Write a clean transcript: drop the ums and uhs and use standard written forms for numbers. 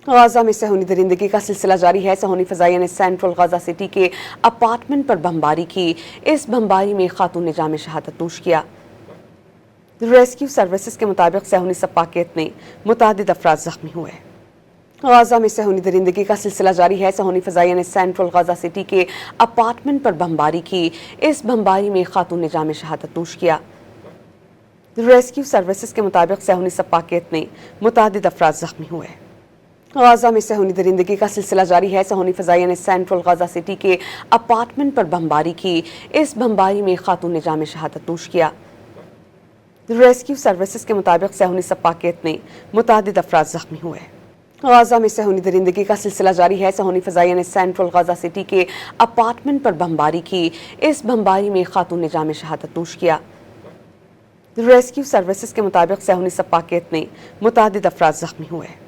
غزہ میں صہیونی درندگی کا سلسلہ جاری ہے۔ صہیونی فضائیہ نے سینٹرل غزہ سٹی کے اپارٹمنٹ پر بمباری کی۔ اس بمباری میں خاتون نے جام شہادت نوش کیا۔ ریسکیو سروسز کے مطابق صہیونی سپاکیت میں متعدد افراد زخمی ہوئے۔ غزہ میں صہیونی درندگی کا سلسلہ جاری ہے۔ صہیونی فضائیہ نے سینٹرل غزہ سٹی کے اپارٹمنٹ پر بمباری کی۔ اس بمباری میں خاتون نے جام شہادت نوش کیا۔ ریسکیو سروسز کے مطابق صہیونی سپاکیت میں متعدد افراد زخمی ہوئے۔ غزہ میں صہیونی درندگی کا سلسلہ جاری ہے۔ صہیونی فضائیہ نے سینٹرل غزہ سٹی کے اپارٹمنٹ پر بمباری کی۔ اس بمباری میں خاتون نے جام شہادت نوش کیا۔ ریسکیو سروسز کے مطابق صہیونی سپاکیت میں متعدد افراد زخمی ہوئے۔ غزہ میں صہیونی درندگی کا سلسلہ جاری ہے۔ صہیونی فضائیہ نے سینٹرل غزہ سٹی کے اپارٹمنٹ پر بمباری کی۔ اس بمباری میں خاتون نے جام شہادت نوش کیا۔ ریسکیو سروسز کے مطابق صہیونی سپاکیت میں متعدد افراد زخمی ہوئے۔